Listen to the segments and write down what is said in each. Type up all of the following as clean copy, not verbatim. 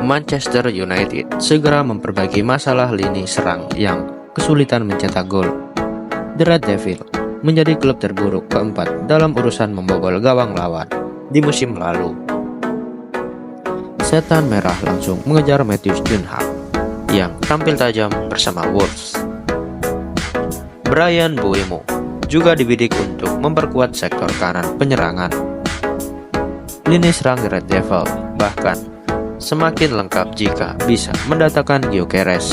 Manchester United segera memperbaiki masalah lini serang yang kesulitan mencetak gol. The Red Devil menjadi klub terburuk keempat dalam urusan membobol gawang lawan di musim lalu. Setan Merah langsung mengejar Matheus Cunha yang tampil tajam bersama Wolves. Bryan Mbeumo juga dibidik untuk memperkuat sektor kanan penyerangan. Lini serang The Red Devil bahkan semakin lengkap jika bisa mendatangkan Gyökeres.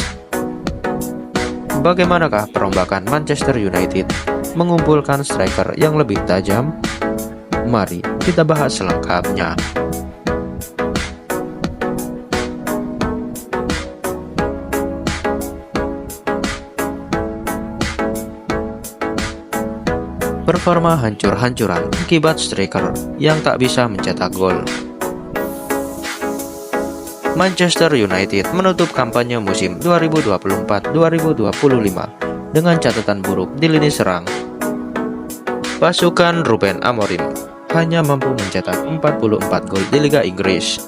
Bagaimanakah perombakan Manchester United mengumpulkan striker yang lebih tajam? Mari kita bahas selengkapnya. Performa hancur-hancuran akibat striker yang tak bisa mencetak gol. Manchester United menutup kampanye musim 2024-2025 dengan catatan buruk di lini serang. Pasukan Ruben Amorim hanya mampu mencetak 44 gol di Liga Inggris.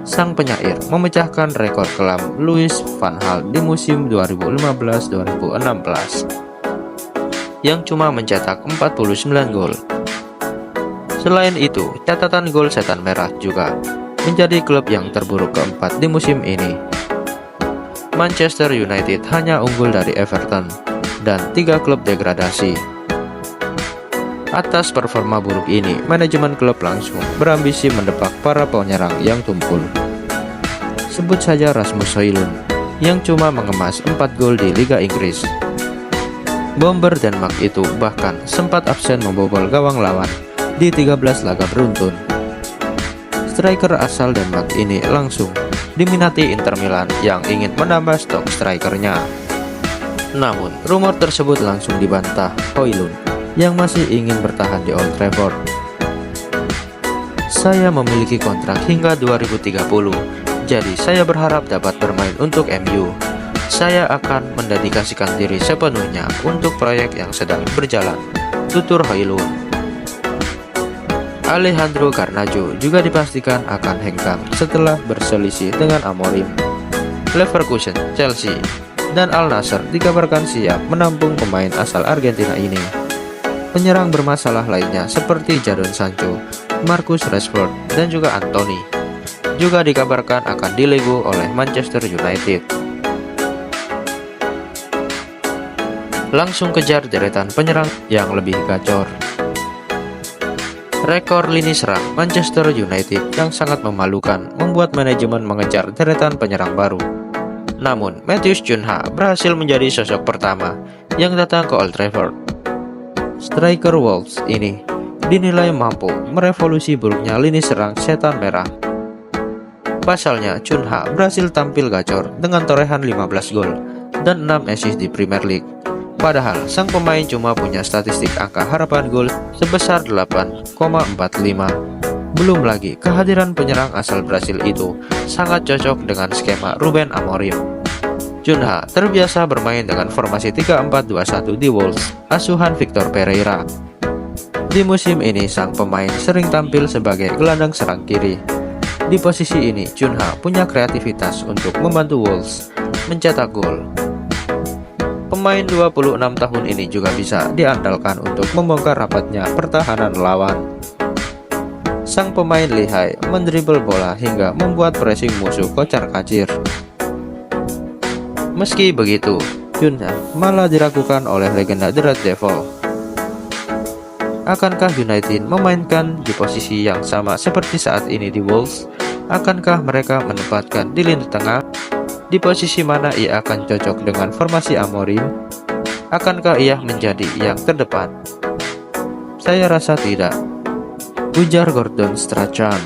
Sang penyair memecahkan rekor kelam Louis van Gaal di musim 2015-2016 yang cuma mencetak 49 gol. Selain itu, catatan gol Setan Merah juga menjadi klub yang terburuk keempat di musim ini. Manchester United hanya unggul dari Everton dan 3 klub degradasi. Atas performa buruk ini, manajemen klub langsung berambisi mendepak para penyerang yang tumpul. Sebut saja Rasmus Højlund yang cuma mengemas 4 gol di Liga Inggris. Bomber Denmark itu bahkan sempat absen membobol gawang lawan di 13 laga beruntun. Striker asal Denmark ini langsung diminati Inter Milan yang ingin menambah stok strikernya. Namun, rumor tersebut langsung dibantah Højlund yang masih ingin bertahan di Old Trafford. Saya memiliki kontrak hingga 2030, jadi saya berharap dapat bermain untuk MU. Saya akan mendedikasikan diri sepenuhnya untuk proyek yang sedang berjalan, tutur Højlund. Alejandro Garnacho juga dipastikan akan hengkang setelah berselisih dengan Amorim. Leverkusen, Chelsea, dan Al Nassr dikabarkan siap menampung pemain asal Argentina ini. Penyerang bermasalah lainnya seperti Jadon Sancho, Marcus Rashford, dan juga Anthony juga dikabarkan akan dilego oleh Manchester United. Langsung kejar deretan penyerang yang lebih gacor. Rekor lini serang Manchester United yang sangat memalukan membuat manajemen mengejar deretan penyerang baru. Namun, Matheus Cunha berhasil menjadi sosok pertama yang datang ke Old Trafford. Striker Wolves ini dinilai mampu merevolusi buruknya lini serang Setan Merah. Pasalnya, Cunha berhasil tampil gacor dengan torehan 15 gol dan 6 assist di Premier League. Padahal sang pemain cuma punya statistik angka harapan gol sebesar 8,45. Belum lagi kehadiran penyerang asal Brasil itu sangat cocok dengan skema Ruben Amorim. Cunha terbiasa bermain dengan formasi 3-4-2-1 di Wolves, asuhan Victor Pereira. Di musim ini sang pemain sering tampil sebagai gelandang serang kiri. Di posisi ini Cunha punya kreativitas untuk membantu Wolves mencetak gol. Pemain 26 tahun ini juga bisa diandalkan untuk membongkar rapatnya pertahanan lawan. Sang pemain lihai mendribel bola hingga membuat pressing musuh kocar-kacir. Meski begitu, Cunha malah diragukan oleh legenda The Red Devil. Akankah United memainkan di posisi yang sama seperti saat ini di Wolves? Akankah mereka menempatkan di lini tengah? Di posisi mana ia akan cocok dengan formasi Amorim? Akankah ia menjadi yang terdepan? Saya rasa tidak, ujar Gordon Strachan.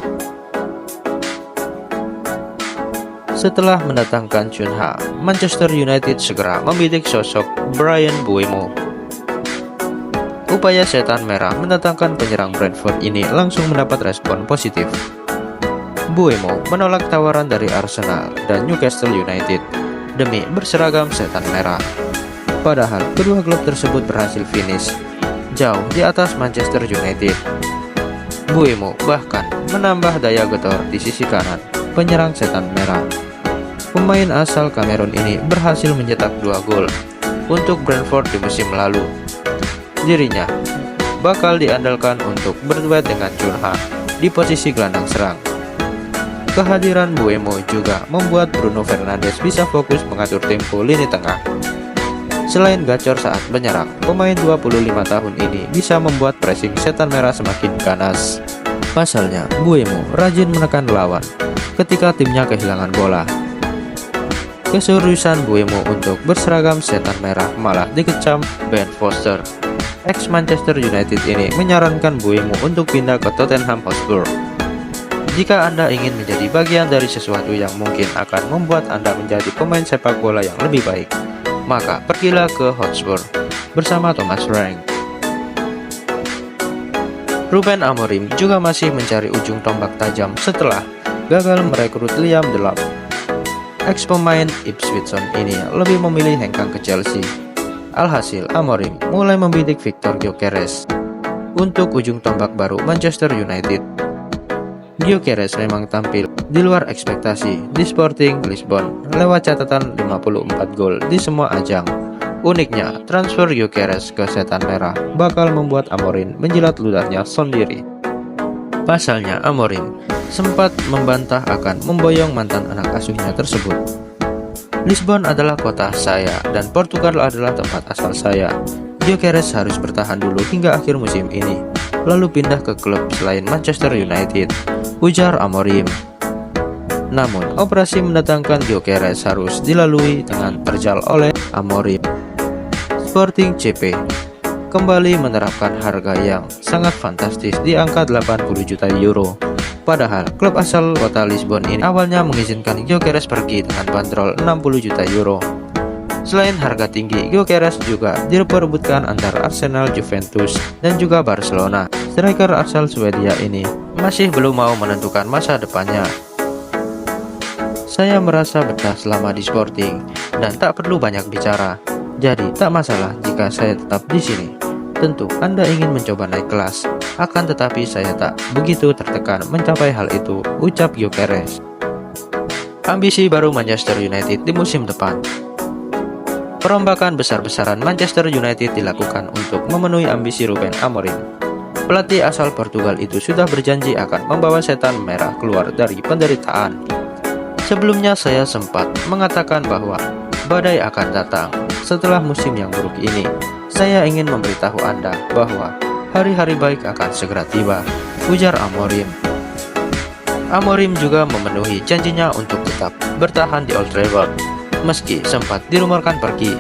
Setelah mendatangkan Cunha, Manchester United segera membidik sosok Bryan Mbeumo. Upaya Setan Merah mendatangkan penyerang Brentford ini langsung mendapat respon positif. Mbeumo menolak tawaran dari Arsenal dan Newcastle United demi berseragam Setan Merah. Padahal kedua klub tersebut berhasil finish jauh di atas Manchester United. Mbeumo bahkan menambah daya getor di sisi kanan penyerang setan merah. Pemain asal Kamerun ini berhasil mencetak 2 gol untuk Brentford di musim lalu. Dirinya bakal diandalkan untuk berduet dengan Cunha di posisi gelandang serang. Kehadiran Mbeumo juga membuat Bruno Fernandes bisa fokus mengatur tempo lini tengah. Selain gacor saat menyerang, pemain 25 tahun ini bisa membuat pressing setan merah semakin ganas. Pasalnya, Mbeumo rajin menekan lawan ketika timnya kehilangan bola. Keseriusan Mbeumo untuk berseragam setan merah malah dikecam Ben Foster. Ex Manchester United ini menyarankan Mbeumo untuk pindah ke Tottenham Hotspur. Jika Anda ingin menjadi bagian dari sesuatu yang mungkin akan membuat Anda menjadi pemain sepak bola yang lebih baik, maka pergilah ke Hotspur bersama Thomas Frank. Ruben Amorim juga masih mencari ujung tombak tajam setelah gagal merekrut Liam Delap. Ex pemain Ipswich Town ini lebih memilih hengkang ke Chelsea. Alhasil, Amorim mulai membidik Victor Gyökeres untuk ujung tombak baru Manchester United. Gyökeres memang tampil di luar ekspektasi di Sporting Lisbon lewat catatan 54 gol di semua ajang. Uniknya, transfer Gyökeres ke setan merah bakal membuat Amorim menjilat ludahnya sendiri. Pasalnya, Amorim sempat membantah akan memboyong mantan anak asuhnya tersebut. Lisbon adalah kota saya dan Portugal adalah tempat asal saya. Gyökeres harus bertahan dulu hingga akhir musim ini, lalu pindah ke klub selain Manchester United, ujar Amorim. Namun, operasi mendatangkan Gyökeres harus dilalui dengan terjal oleh Amorim. Sporting CP kembali menerapkan harga yang sangat fantastis di angka 80 juta euro. Padahal, klub asal kota Lisbon ini awalnya mengizinkan Gyökeres pergi dengan bandrol 60 juta euro. Selain harga tinggi, Gyökeres juga diperebutkan antara Arsenal, Juventus, dan juga Barcelona. Striker asal Swedia ini masih belum mau menentukan masa depannya. Saya merasa betah selama di Sporting dan tak perlu banyak bicara. Jadi, tak masalah jika saya tetap di sini. Tentu Anda ingin mencoba naik kelas, akan tetapi saya tak begitu tertekan mencapai hal itu, ucap Gyökeres. Ambisi baru Manchester United di musim depan. Perombakan besar-besaran Manchester United dilakukan untuk memenuhi ambisi Ruben Amorim. Pelatih asal Portugal itu sudah berjanji akan membawa setan merah keluar dari penderitaan. Sebelumnya saya sempat mengatakan bahwa badai akan datang setelah musim yang buruk ini. Saya ingin memberitahu Anda bahwa hari-hari baik akan segera tiba, ujar Amorim. Amorim juga memenuhi janjinya untuk tetap bertahan di Old Trafford, meski sempat dirumorkan pergi.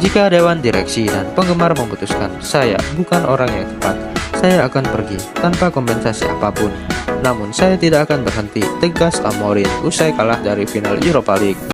Jika dewan direksi dan penggemar memutuskan saya bukan orang yang tepat, saya akan pergi tanpa kompensasi apapun. Namun saya tidak akan berhenti, tegas Amorim usai kalah dari final Europa League.